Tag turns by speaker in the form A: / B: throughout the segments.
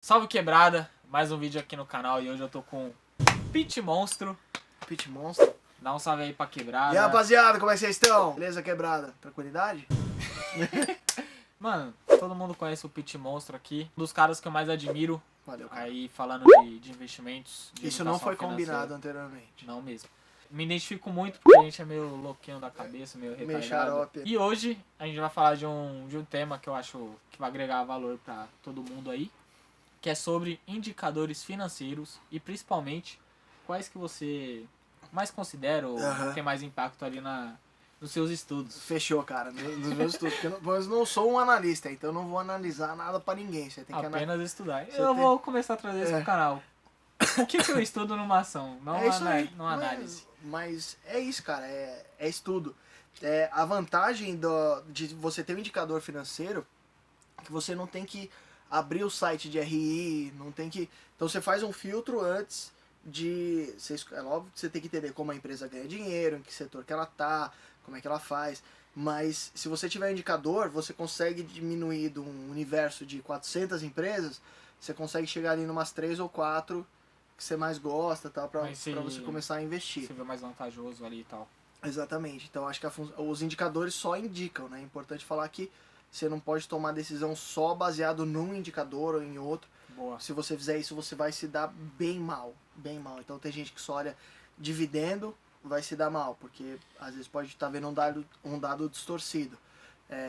A: Salve quebrada, mais um vídeo aqui no canal e hoje eu tô com Pit Monstro.
B: Pit Monstro.
A: Dá um salve aí pra quebrada.
B: E aí, rapaziada, como é que vocês estão? Beleza, quebrada? Tranquilidade?
A: Mano, todo mundo conhece o Pit Monstro aqui, um dos caras que eu mais admiro.
B: Valeu, cara.
A: Aí falando de investimentos. De
B: Isso não
A: educação
B: foi
A: financeira.
B: combinado anteriormente.
A: Não mesmo. Me identifico muito porque a gente é meio louquinho da cabeça, meio
B: Meio
A: retardado.
B: xarope.
A: E hoje a gente vai falar de um tema que eu acho que vai agregar valor pra todo mundo aí, que é sobre indicadores financeiros e principalmente quais que você mais considera ou tem mais impacto ali nos seus estudos.
B: Fechou, cara, nos meus estudos. Porque eu não sou um analista, então eu não vou analisar nada pra ninguém. Você tem que
A: Apenas estudar.
B: Você
A: Eu
B: tem-
A: vou começar a trazer isso pro canal. O que eu estudo numa ação, não
B: É isso aí.
A: numa análise.
B: Mas é isso, cara, é estudo. A vantagem de você ter um indicador financeiro é que você não tem que abrir o site de RI, não tem que... Então você faz um filtro antes de... É óbvio que você tem que entender como a empresa ganha dinheiro, em que setor que ela tá, como é que ela faz. Mas se você tiver um indicador, você consegue diminuir de um universo de 400 empresas, você consegue chegar ali numas 3 ou 4 que você mais gosta, tal, pra você começar a investir.
A: Você vê mais vantajoso ali e tal.
B: Exatamente. Então acho que os indicadores só indicam, né? É importante falar que você não pode tomar decisão só baseado num indicador ou em outro.
A: Boa.
B: Se você fizer isso, você vai se dar bem mal, bem mal. Então tem gente que só olha dividendo, vai se dar mal, porque às vezes pode estar vendo um dado distorcido.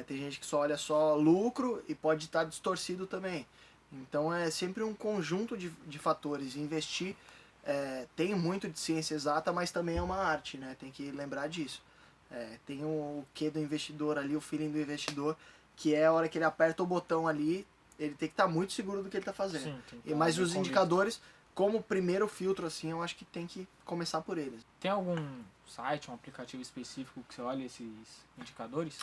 B: Tem gente que só olha só lucro e pode estar distorcido também. Então é sempre um conjunto de fatores. Investir tem muito de ciência exata, mas também é uma arte, né? Tem que lembrar disso. Tem o quê do investidor ali, o feeling do investidor, que é a hora que ele aperta o botão ali, ele tem que estar muito seguro do que ele está fazendo.
A: Sim, tem que
B: Mas
A: estar
B: os
A: bem
B: indicadores, como primeiro filtro, assim, eu acho que tem que começar por eles.
A: Tem algum site, um aplicativo específico que você olha esses indicadores?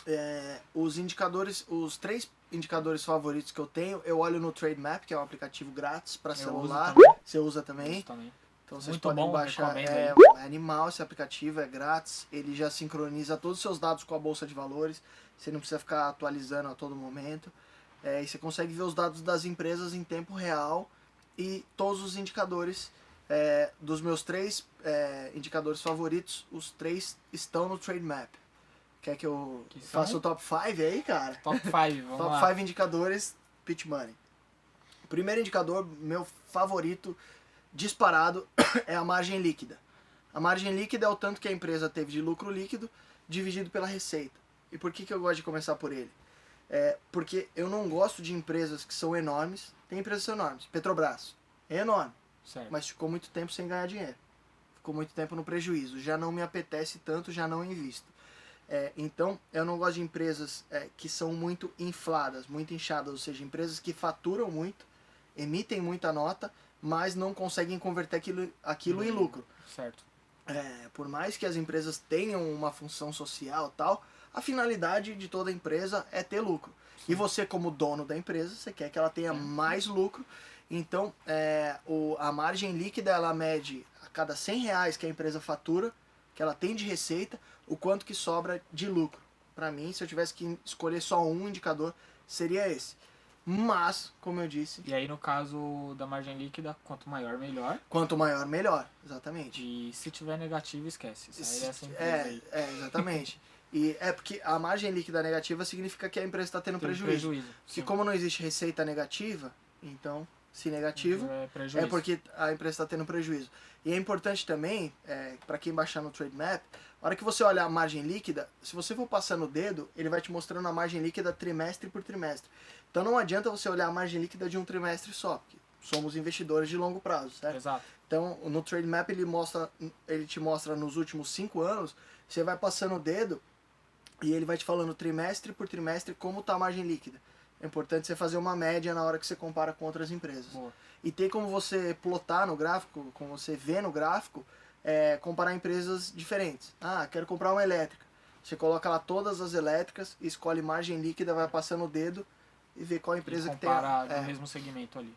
B: Os indicadores, os 3 indicadores favoritos que eu tenho, eu olho no Trademap, que é um aplicativo grátis para celular. Você usa também?
A: Uso também.
B: Então vocês
A: Muito
B: podem
A: bom,
B: baixar.
A: recomendo
B: É
A: aí.
B: animal esse aplicativo, é grátis. Ele já sincroniza todos os seus dados com a bolsa de valores. Você não precisa ficar atualizando a todo momento. E você consegue ver os dados das empresas em tempo real e todos os indicadores. Dos meus 3 indicadores favoritos, os 3 estão no Trademap. Quer que eu faça o top 5 aí, cara?
A: Top 5, vamos
B: Top
A: lá.
B: 5 indicadores Pit Money. O primeiro indicador, meu favorito, disparado, é a margem líquida. A margem líquida é o tanto que a empresa teve de lucro líquido dividido pela receita. E por que eu gosto de começar por ele? Porque eu não gosto de empresas que são enormes. Tem empresas que são enormes. Petrobras é enorme,
A: Certo.
B: mas ficou muito tempo sem ganhar dinheiro. Ficou muito tempo no prejuízo. Já não me apetece tanto, já não invisto. Então, eu não gosto de empresas que são muito infladas, muito inchadas, ou seja, empresas que faturam muito, emitem muita nota, mas não conseguem converter aquilo em lucro.
A: Certo.
B: Por mais que as empresas tenham uma função social e tal, a finalidade de toda empresa é ter lucro. Sim. E você, como dono da empresa, você quer que ela tenha mais lucro. Então, a margem líquida, ela mede a cada R$100 que a empresa fatura, que ela tem de receita, o quanto que sobra de lucro. Para mim, se eu tivesse que escolher só um indicador, seria esse. Mas, como eu disse...
A: E aí, no caso da margem líquida, quanto maior, melhor.
B: Quanto maior, melhor. Exatamente.
A: E se tiver negativo, esquece. Sai dessa empresa aí.
B: Exatamente. E porque a margem líquida negativa significa que a empresa está tendo prejuízo. E como não existe receita negativa, então, se negativo, é porque a empresa está tendo prejuízo. E é importante também, para quem baixar no Trademap, a hora que você olhar a margem líquida, se você for passando o dedo, ele vai te mostrando a margem líquida trimestre por trimestre. Então não adianta você olhar a margem líquida de um trimestre só, porque somos investidores de longo prazo, certo?
A: Exato.
B: Então no Trademap ele te mostra nos últimos 5 anos, você vai passando o dedo e ele vai te falando trimestre por trimestre como está a margem líquida. É importante você fazer uma média na hora que você compara com outras empresas.
A: Boa.
B: E tem como você plotar no gráfico, como você vê no gráfico, comparar empresas diferentes. Ah, quero comprar uma elétrica. Você coloca lá todas as elétricas, escolhe margem líquida, vai passando o dedo e vê qual empresa que tem.
A: Comparar no mesmo segmento ali.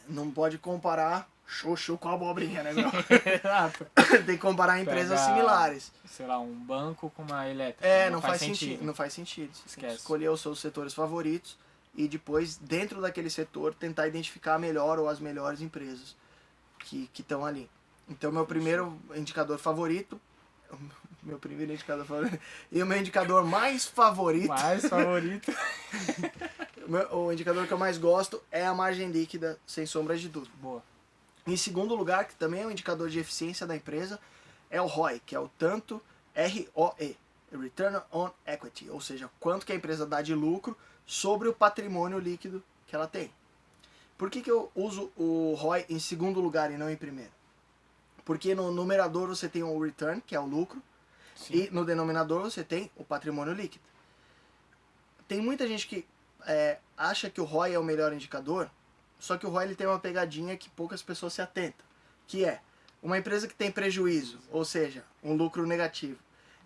B: Não pode comparar xoxo com a abobrinha, né, meu?
A: Exato.
B: Tem que comparar empresas similares.
A: Sei lá, um banco com uma elétrica.
B: Não faz sentido. Não faz sentido. Você tem que escolher os seus setores favoritos e depois, dentro daquele setor, tentar identificar a melhor ou as melhores empresas que estão ali. Então, meu primeiro indicador favorito, meu primeiro indicador favorito, e o meu indicador mais favorito, o indicador que eu mais gosto é a margem líquida, sem sombra de dúvida.
A: Boa.
B: Em segundo lugar, que também é um indicador de eficiência da empresa, é o ROI, que é o tanto ROE, Return on Equity, ou seja, quanto que a empresa dá de lucro sobre o patrimônio líquido que ela tem. Por que eu uso o ROI em segundo lugar e não em primeiro? Porque no numerador você tem o return, que é o lucro,
A: Sim.
B: e no denominador você tem o patrimônio líquido. Tem muita gente que acha que o ROI é o melhor indicador, só que o ROI ele tem uma pegadinha que poucas pessoas se atentam, que é uma empresa que tem prejuízo, ou seja, um lucro negativo,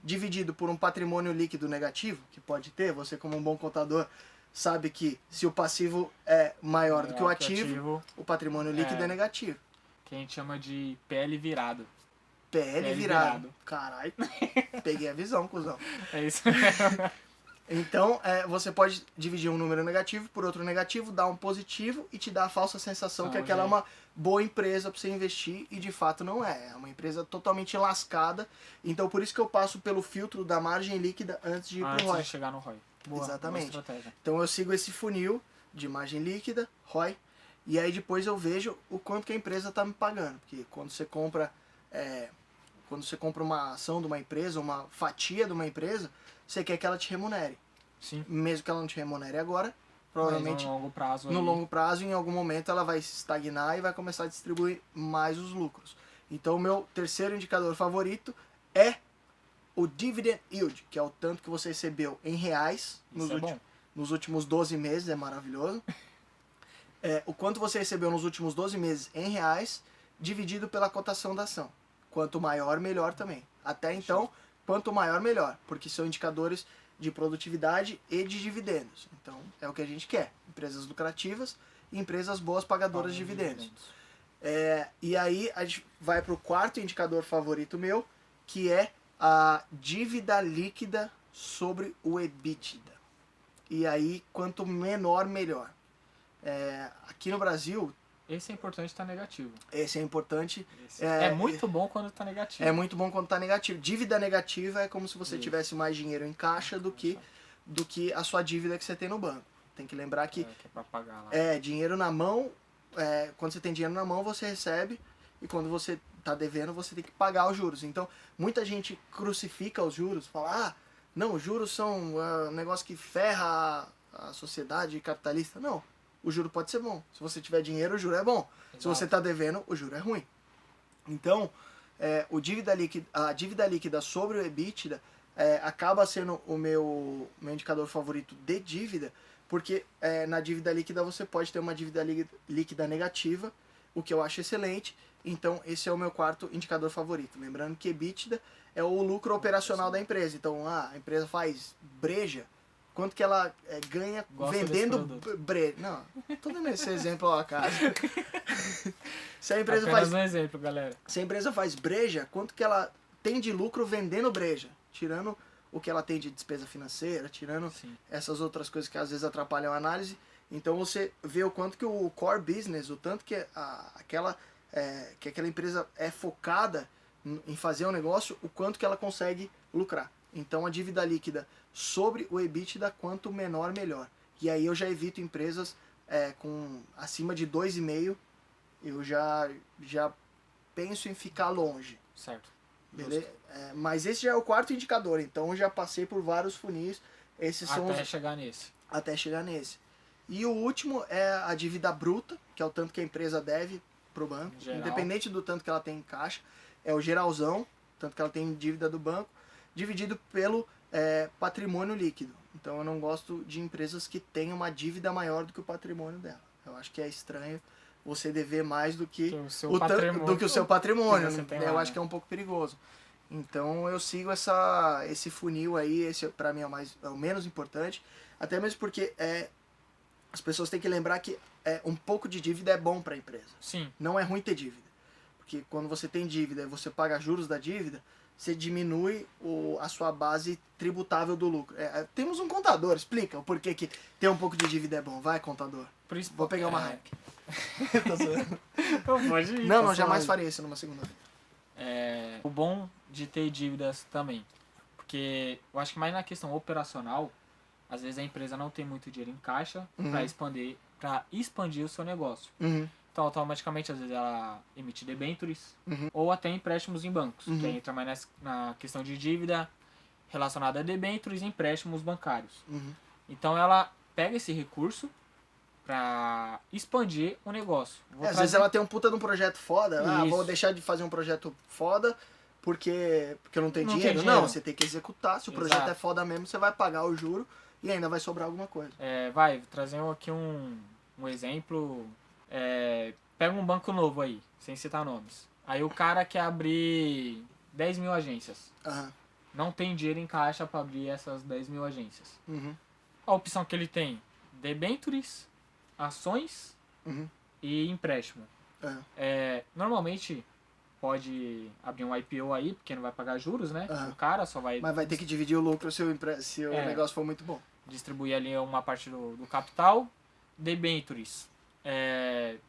B: dividido por um patrimônio líquido negativo, que pode ter, você como um bom contador sabe que se o passivo é maior do que o ativo, o patrimônio líquido é negativo.
A: Que a gente chama de PL virado.
B: PL virado. Caralho, peguei a visão, cuzão.
A: É isso mesmo.
B: Então, você pode dividir um número negativo por outro negativo, dar um positivo e te dar a falsa sensação que aquela é uma boa empresa para você investir e de fato não é. É uma empresa totalmente lascada. Então, por isso que eu passo pelo filtro da margem líquida antes de ir pro ROI.
A: Antes de chegar no ROI. Boa,
B: exatamente.
A: Boa estratégia.
B: Então, eu sigo esse funil de margem líquida, ROI, e aí depois eu vejo o quanto que a empresa está me pagando. Porque quando você compra uma ação de uma empresa, uma fatia de uma empresa, você quer que ela te remunere.
A: Sim.
B: Mesmo que ela não te remunere agora, provavelmente
A: no
B: longo prazo, em algum momento, ela vai se estagnar e vai começar a distribuir mais os lucros. Então, o meu terceiro indicador favorito é o dividend yield, que é o tanto que você recebeu em reais nos últimos 12 meses, é maravilhoso. O quanto você recebeu nos últimos 12 meses em reais, dividido pela cotação da ação. Quanto maior, melhor também. Até então, quanto maior, melhor, porque são indicadores de produtividade e de dividendos. Então, é o que a gente quer. Empresas lucrativas e empresas boas pagadoras de dividendos. E aí, a gente vai para o quarto indicador favorito meu, que é a dívida líquida sobre o EBITDA. E aí, quanto menor, melhor. Aqui no Brasil...
A: Esse é importante estar negativo.
B: Esse é importante.
A: É muito bom quando está negativo.
B: É muito bom quando está negativo. Dívida negativa é como se você tivesse mais dinheiro em caixa do que a sua dívida que você tem no banco. Tem que lembrar que
A: é pra pagar lá.
B: Dinheiro na mão, quando você tem dinheiro na mão, você recebe, e quando você está devendo, você tem que pagar os juros. Então, muita gente crucifica os juros, fala, não, os juros são um negócio que ferra a sociedade capitalista. Não. O juro pode ser bom. Se você tiver dinheiro, o juro é bom. Exato. Se você está devendo, o juro é ruim. Então, a dívida líquida sobre o EBITDA acaba sendo o meu indicador favorito de dívida, porque na dívida líquida você pode ter uma dívida líquida negativa, o que eu acho excelente. Então, esse é o meu quarto indicador favorito. Lembrando que EBITDA é o lucro operacional da empresa. Então, a empresa faz breja, quanto que ela ganha vendendo breja. Não, tô dando esse exemplo ao acaso. Se a empresa
A: apenas um exemplo, galera.
B: Se a empresa faz breja, quanto que ela tem de lucro vendendo breja? Tirando o que ela tem de despesa financeira, tirando essas outras coisas que às vezes atrapalham a análise. Então você vê o quanto que o core business, o tanto que aquela empresa é focada em fazer um negócio, o quanto que ela consegue lucrar. Então a dívida líquida sobre o EBITDA, quanto menor, melhor. E aí eu já evito empresas com acima de 2,5, eu já penso em ficar longe.
A: Certo.
B: Beleza? Mas esse já é o quarto indicador, então eu já passei por vários funis. Até chegar nesse. E o último é a dívida bruta, que é o tanto que a empresa deve pro banco, independente do tanto que ela tem em caixa. É o geralzão, tanto que ela tem dívida do banco, dividido pelo patrimônio líquido. Então eu não gosto de empresas que tenham uma dívida maior do que o patrimônio dela. Eu acho que é estranho você dever mais do que o seu patrimônio. Eu acho que é um pouco perigoso. Então eu sigo esse funil aí, esse pra mim é o menos importante, até mesmo porque as pessoas têm que lembrar que um pouco de dívida é bom para a empresa.
A: Sim.
B: Não é ruim ter dívida. Porque quando você tem dívida e você paga juros da dívida, você diminui a sua base tributável do lucro. Temos um contador, explica o porquê que ter um pouco de dívida é bom. Vai, contador. Vou pegar uma Heineken. Tô zoando.
A: Pode ir,
B: Não, jamais faria isso numa segunda-feira.
A: O bom de ter dívidas também, porque eu acho que mais na questão operacional, às vezes a empresa não tem muito dinheiro em caixa para expandir o seu negócio. Então, automaticamente, às vezes ela emite debêntures ou até empréstimos em bancos, que aí entra mais na questão de dívida relacionada a debêntures e empréstimos bancários. Então, ela pega esse recurso para expandir o negócio.
B: Às vezes ela tem um puta de um projeto foda. Vou deixar de fazer um projeto foda porque eu não tenho dinheiro. Não, você tem que executar. Se o projeto é foda mesmo, você vai pagar o juro e ainda vai sobrar alguma coisa.
A: Vou trazer aqui um exemplo. Pega um banco novo aí, sem citar nomes. Aí o cara quer abrir 10 mil agências. Não tem dinheiro em caixa para abrir essas 10 mil agências. A opção que ele tem, debêntures, ações e empréstimo. Normalmente pode abrir um IPO aí, porque não vai pagar juros, né? O cara só vai...
B: Mas vai ter que dividir o lucro se o negócio for muito bom.
A: Distribuir ali uma parte do capital. Debêntures.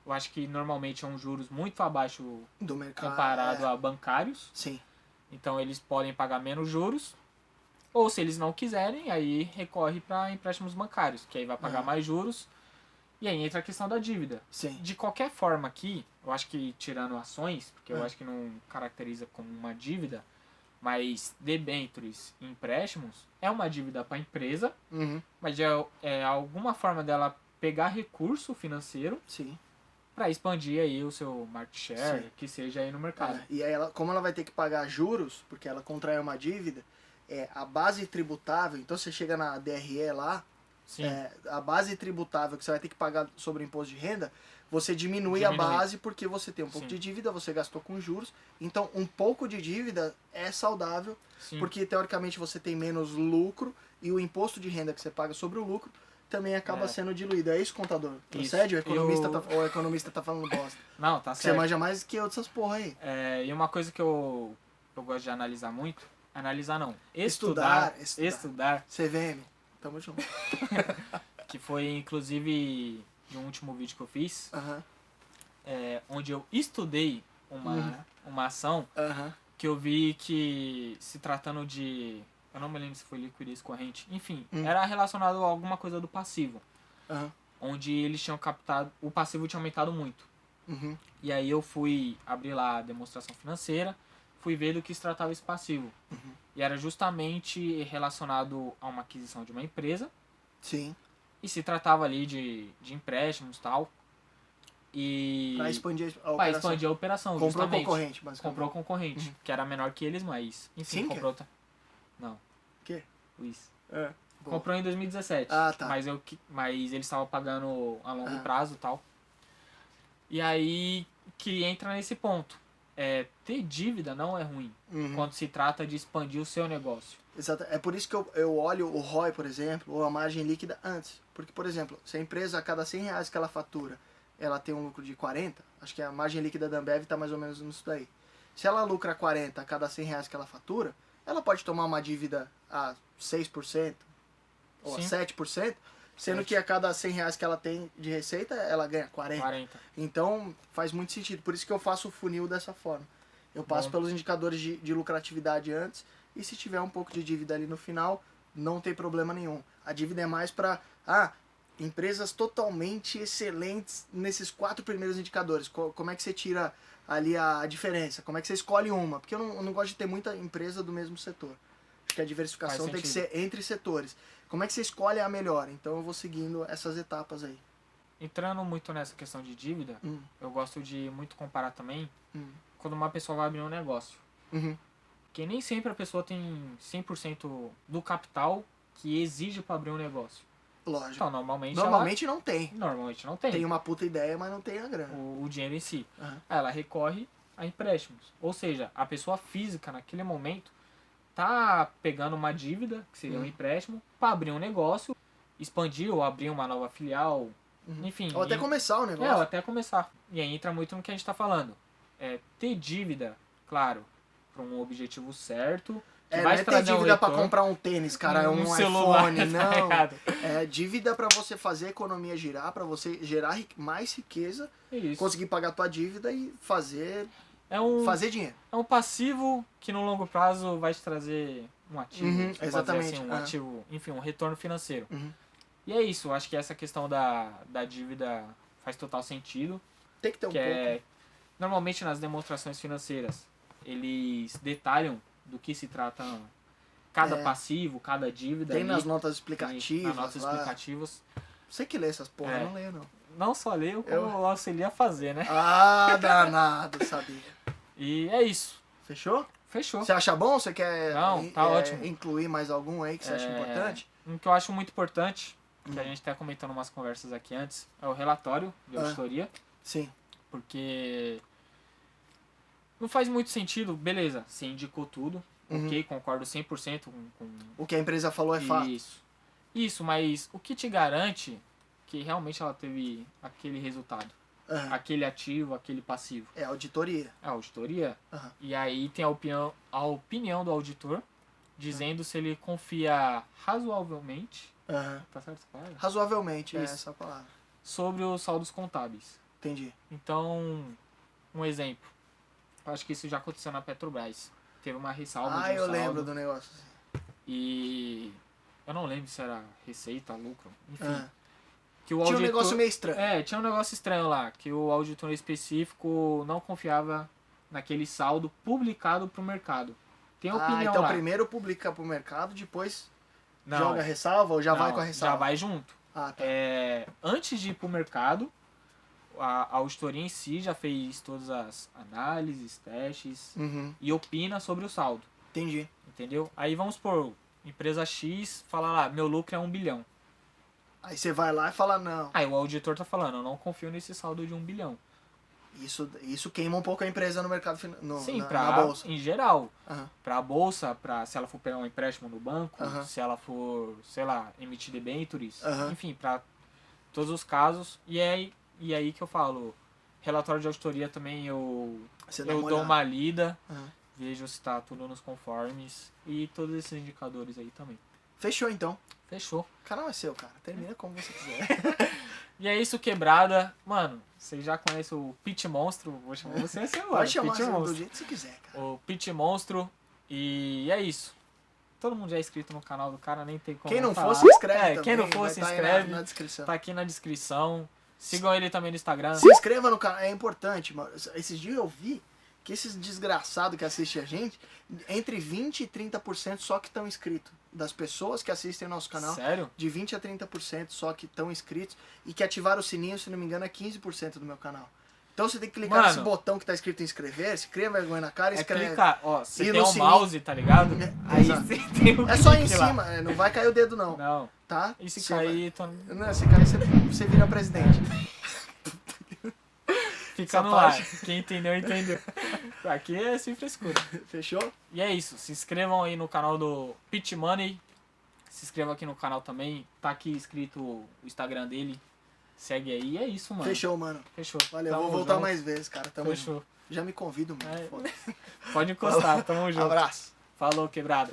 A: Eu acho que normalmente é um juros muito abaixo
B: do mercado
A: comparado a bancários.
B: Sim.
A: Então eles podem pagar menos juros. Ou se eles não quiserem, aí recorre para empréstimos bancários, que aí vai pagar mais juros. E aí entra a questão da dívida.
B: Sim.
A: De qualquer forma aqui, eu acho que tirando ações, porque eu acho que não caracteriza como uma dívida, mas debêntures e empréstimos é uma dívida para a empresa, mas é alguma forma dela pegar recurso financeiro para expandir aí o seu market share, que seja aí no mercado.
B: E aí como ela vai ter que pagar juros, porque ela contrai uma dívida, a base tributável, então você chega na DRE lá, a base tributável que você vai ter que pagar sobre o imposto de renda, você diminui a base porque você tem um pouco de dívida, você gastou com juros, então um pouco de dívida é saudável, porque teoricamente você tem menos lucro e o imposto de renda que você paga sobre o lucro também acaba sendo diluído. É isso, contador? Procede? Ou o economista tá falando bosta?
A: Não, tá certo.
B: Você manja mais que eu dessas porra aí.
A: E uma coisa que eu gosto de analisar muito, analisar não,
B: Estudar. CVM, tamo junto.
A: Que foi inclusive de um último vídeo que eu fiz, onde eu estudei uma ação que eu vi que, se tratando de... Eu não me lembro se foi liquidez corrente. Enfim, era relacionado a alguma coisa do passivo. Onde eles tinham captado... O passivo tinha aumentado muito. E aí eu fui abrir lá a demonstração financeira, fui ver do que se tratava esse passivo. E era justamente relacionado a uma aquisição de uma empresa.
B: Sim.
A: E se tratava ali de empréstimos e tal.
B: Pra expandir a operação.
A: Pra expandir a operação,
B: Comprou
A: justamente.
B: concorrente, basicamente.
A: Comprou concorrente, que era menor que eles, mas... Enfim, comprou... outra. Não.
B: Que?
A: Luiz.
B: Comprou
A: em 2017.
B: Tá.
A: Mas eles estavam pagando a longo prazo e tal. E aí que entra nesse ponto. Ter dívida não é ruim quando se trata de expandir o seu negócio.
B: Exato. É por isso que eu olho o ROI, por exemplo, ou a margem líquida antes. Porque, por exemplo, se a empresa, a cada 100 reais que ela fatura, ela tem um lucro de 40, acho que a margem líquida da Ambev está mais ou menos nisso daí. Se ela lucra 40 a cada 100 reais que ela fatura, ela pode tomar uma dívida a 6% ou a 7%, sendo que a cada 100 reais que ela tem de receita, ela ganha 40. Então, faz muito sentido. Por isso que eu faço o funil dessa forma. Eu passo pelos indicadores de lucratividade antes, e se tiver um pouco de dívida ali no final, não tem problema nenhum. A dívida é mais para empresas totalmente excelentes nesses 4 primeiros indicadores. Como é que você tira ali a diferença? Como é que você escolhe uma? Porque eu não gosto de ter muita empresa do mesmo setor. Acho que a diversificação tem que ser entre setores. Como é que você escolhe a melhor? Então eu vou seguindo essas etapas aí.
A: Entrando muito nessa questão de dívida, eu gosto de muito comparar também quando uma pessoa vai abrir um negócio. Porque nem sempre a pessoa tem 100% do capital que exige para abrir um negócio.
B: Lógico.
A: Então, normalmente
B: não tem.
A: Normalmente não tem.
B: Tem uma puta ideia, mas não tem a grana.
A: O dinheiro em si. Ela recorre a empréstimos. Ou seja, a pessoa física, naquele momento, tá pegando uma dívida, que seria um empréstimo, para abrir um negócio, expandir ou abrir uma nova filial, enfim.
B: Ou até começar o negócio.
A: Ou até começar. E aí entra muito no que a gente tá falando. Ter dívida, claro, pra um objetivo certo. Que
B: Não
A: vai
B: é ter
A: trazer
B: dívida
A: um
B: pra
A: retorno,
B: comprar um tênis, cara, um
A: celular,
B: iPhone,
A: tá
B: não.
A: ligado?
B: É dívida pra você fazer a economia girar, pra você gerar mais riqueza,
A: Isso.
B: conseguir pagar tua dívida e fazer dinheiro.
A: É um passivo que no longo prazo vai te trazer um ativo.
B: Uhum,
A: você pode dizer
B: exatamente.
A: assim, um ativo, enfim, um retorno financeiro.
B: Uhum.
A: E é isso, eu acho que essa questão da dívida faz total sentido.
B: Tem que ter um
A: Que
B: pouco.
A: normalmente nas demonstrações financeiras, eles detalham do que se trata cada passivo, cada dívida.
B: Tem
A: ali,
B: nas notas explicativas.
A: nas notas
B: lá.
A: explicativas.
B: Você que lê essas porra, eu não leio não.
A: Não só leio, como eu auxilio a fazer, né?
B: Ah, danado, sabia.
A: E é isso.
B: Fechou?
A: Fechou.
B: Você acha bom? Você quer
A: Não, tá ótimo.
B: incluir mais algum aí que você acha importante?
A: Um que eu acho muito importante, que a gente tá comentando umas conversas aqui antes, é o relatório de auditoria.
B: Sim.
A: Porque não faz muito sentido, beleza, você indicou tudo, ok, concordo 100% com
B: O que a empresa falou é fato.
A: Isso, mas o que te garante que realmente ela teve aquele resultado? Aquele ativo, aquele passivo?
B: É auditoria.
A: É a auditoria.
B: Uhum.
A: E aí tem a opinião do auditor, dizendo se ele confia razoavelmente, tá certo essa palavra?
B: Razoavelmente, é
A: Isso.
B: essa a palavra.
A: Sobre os saldos contábeis.
B: Entendi.
A: Então, um exemplo. Eu acho que isso já aconteceu na Petrobras. Teve uma ressalva de um
B: Eu
A: saldo.
B: lembro do negócio.
A: E eu não lembro se era receita, lucro, enfim. Que o
B: Tinha um
A: auditor,
B: negócio meio estranho.
A: tinha um negócio estranho lá, que o auditor específico não confiava naquele saldo publicado pro mercado. Tem opinião
B: então
A: lá.
B: primeiro publica pro mercado, depois
A: Não,
B: joga a ressalva ou já vai
A: não,
B: com a ressalva?
A: Já vai junto.
B: Ah, tá.
A: Antes de ir pro mercado, a auditoria em si já fez todas as análises, testes e opina sobre o saldo.
B: Entendi.
A: Entendeu? Aí vamos por empresa X fala lá, meu lucro é 1 bilhão.
B: Aí você vai lá e fala, não.
A: Aí o auditor tá falando, eu não confio nesse saldo de 1 bilhão.
B: Isso queima um pouco a empresa no mercado
A: Sim,
B: na bolsa.
A: em geral.
B: Aham.
A: Pra bolsa, se ela for pegar um empréstimo no banco,
B: Aham.
A: se ela for, sei lá, emitir debêntures,
B: Aham.
A: enfim, pra todos os casos. E aí que eu falo, relatório de auditoria também eu
B: Você dá
A: dou
B: olhada.
A: uma lida,
B: Aham.
A: vejo se tá tudo nos conformes e todos esses indicadores aí também.
B: Fechou então.
A: Fechou.
B: O canal é seu, cara. Termina como você quiser.
A: E é isso, quebrada. Mano, você já conhece o Pit Monstro, vou chamar você assim agora.
B: Pode chamar
A: Pit
B: do
A: Monstro.
B: jeito que você quiser, cara.
A: O Pit Monstro. E é isso. Todo mundo já é inscrito no canal do cara, nem tem como
B: Quem não
A: falar.
B: for, se inscreve também.
A: Quem não for,
B: vai
A: se
B: tá aí
A: inscreve.
B: na descrição.
A: Tá aqui na descrição. Sigam ele também no Instagram.
B: Se inscreva no canal, é importante, mano. Esses dias eu vi que esses desgraçados que assistem a gente, entre 20% e 30% só que estão inscritos. Das pessoas que assistem nosso canal,
A: Sério?
B: de 20% a 30% só que estão inscritos e que ativaram o sininho, se não me engano, é 15% do meu canal. Então você tem que clicar nesse botão que tá escrito inscrever, se cria vergonha na cara e escreve.
A: Clicar, ó, você
B: E
A: tem
B: no
A: um
B: sininho.
A: mouse, tá ligado? Aí
B: exato.
A: você tem o
B: É só em
A: clique lá.
B: cima, não vai cair o dedo não,
A: Não.
B: tá?
A: E se
B: Você
A: cair,
B: Não, se cair você vira presidente.
A: fica
B: essa
A: no ar.
B: parte-
A: Quem entendeu, entendeu. Aqui é sem frescura.
B: Fechou?
A: E é isso. Se inscrevam aí no canal do Pit Money. Se inscrevam aqui no canal também. Tá aqui escrito o Instagram dele. Segue aí. E é isso, mano.
B: Fechou, mano.
A: Fechou.
B: Valeu,
A: Tamo
B: vou voltar
A: junto.
B: mais vezes, cara. Tamo
A: Fechou.
B: junto. Já me convido, mano.
A: É.
B: Foda-se.
A: Pode encostar. Tamo junto.
B: Abraço.
A: Falou, quebrado.